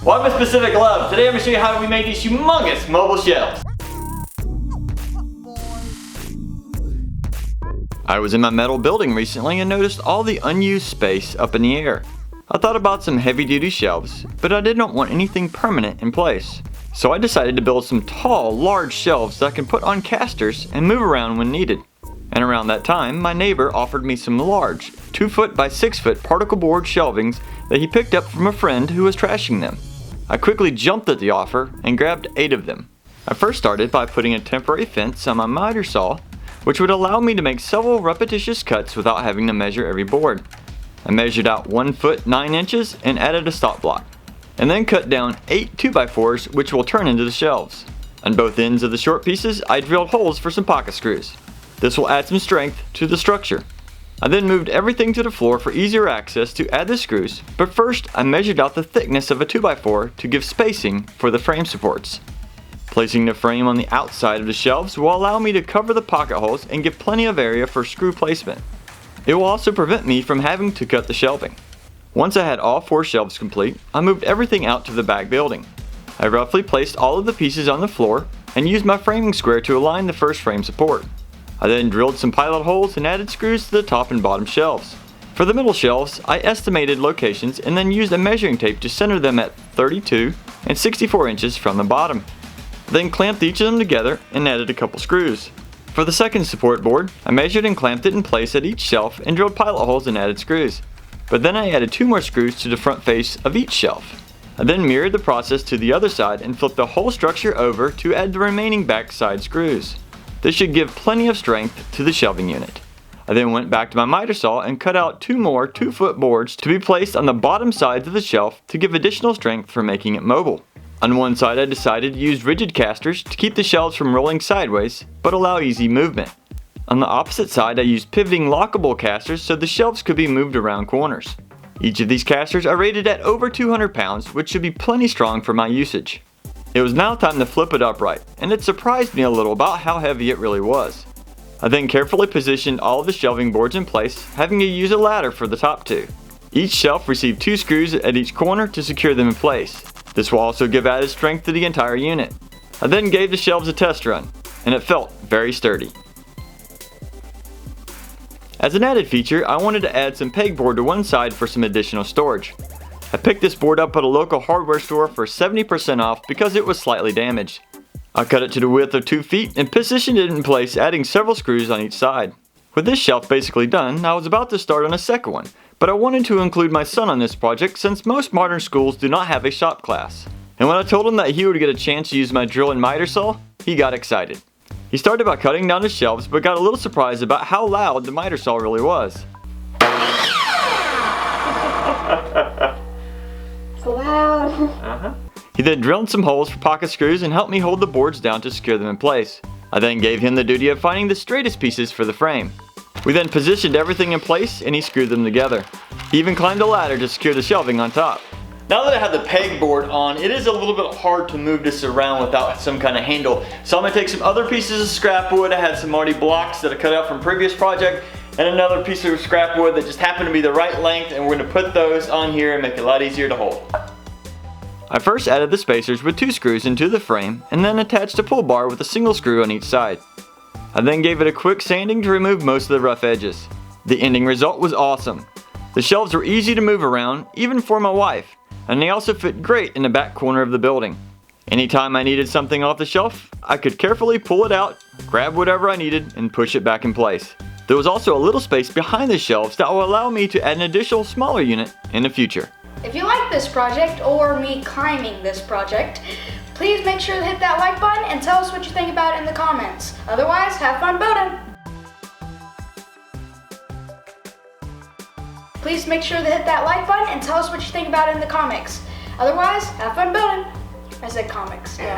Welcome to Specific Love. Today I'm going to show you how we made these humongous mobile shelves. I was in my metal building recently and noticed all the unused space up in the air. I thought about some heavy-duty shelves, but I did not want anything permanent in place. So I decided to build some tall, large shelves that I can put on casters and move around when needed. And around that time, my neighbor offered me some large, 2-foot by 6-foot particle board shelvings that he picked up from a friend who was trashing them. I quickly jumped at the offer and grabbed 8 of them. I first started by putting a temporary fence on my miter saw, which would allow me to make several repetitious cuts without having to measure every board. I measured out 1 foot 9 inches and added a stop block, and then cut down 8 2x4s which will turn into the shelves. On both ends of the short pieces, I drilled holes for some pocket screws. This will add some strength to the structure. I then moved everything to the floor for easier access to add the screws, but first I measured out the thickness of a 2x4 to give spacing for the frame supports. Placing the frame on the outside of the shelves will allow me to cover the pocket holes and give plenty of area for screw placement. It will also prevent me from having to cut the shelving. Once I had all 4 shelves complete, I moved everything out to the back building. I roughly placed all of the pieces on the floor and used my framing square to align the first frame support. I then drilled some pilot holes and added screws to the top and bottom shelves. For the middle shelves, I estimated locations and then used a measuring tape to center them at 32 and 64 inches from the bottom. I then clamped each of them together and added a couple screws. For the second support board, I measured and clamped it in place at each shelf and drilled pilot holes and added screws. But then I added 2 more screws to the front face of each shelf. I then mirrored the process to the other side and flipped the whole structure over to add the remaining back side screws. This should give plenty of strength to the shelving unit. I then went back to my miter saw and cut out 2 more 2-foot boards to be placed on the bottom sides of the shelf to give additional strength for making it mobile. On one side I decided to use rigid casters to keep the shelves from rolling sideways, but allow easy movement. On the opposite side I used pivoting lockable casters so the shelves could be moved around corners. Each of these casters are rated at over 200 pounds, which should be plenty strong for my usage. It was now time to flip it upright, and it surprised me a little about how heavy it really was. I then carefully positioned all of the shelving boards in place, having to use a ladder for the top 2. Each shelf received 2 screws at each corner to secure them in place. This will also give added strength to the entire unit. I then gave the shelves a test run, and it felt very sturdy. As an added feature, I wanted to add some pegboard to one side for some additional storage. I picked this board up at a local hardware store for 70% off because it was slightly damaged. I cut it to the width of 2 feet and positioned it in place, adding several screws on each side. With this shelf basically done, I was about to start on a second one, but I wanted to include my son on this project since most modern schools do not have a shop class. And when I told him that he would get a chance to use my drill and miter saw, he got excited. He started by cutting down the shelves but got a little surprised about how loud the miter saw really was. Loud. He then drilled some holes for pocket screws and helped me hold the boards down to secure them in place. I then gave him the duty of finding the straightest pieces for the frame. We then positioned everything in place and he screwed them together. He even climbed a ladder to secure the shelving on top. Now that I have the pegboard on, it is a little bit hard to move this around without some kind of handle. So I'm going to take some other pieces of scrap wood. I had some already blocks that I cut out from previous project, and another piece of scrap wood that just happened to be the right length, and we're going to put those on here and make it a lot easier to hold. I first added the spacers with 2 screws into the frame and then attached a pull bar with a single screw on each side. I then gave it a quick sanding to remove most of the rough edges. The ending result was awesome. The shelves were easy to move around, even for my wife, and they also fit great in the back corner of the building. Anytime I needed something off the shelf, I could carefully pull it out, grab whatever I needed, and push it back in place. There was also a little space behind the shelves that will allow me to add an additional smaller unit in the future. If you like this project, or me climbing this project, please make sure to hit that like button and tell us what you think about it in the comments. Otherwise, have fun building! Please make sure to hit that like button and tell us what you think about it in the comics. Otherwise, have fun building! I said comics. Yeah.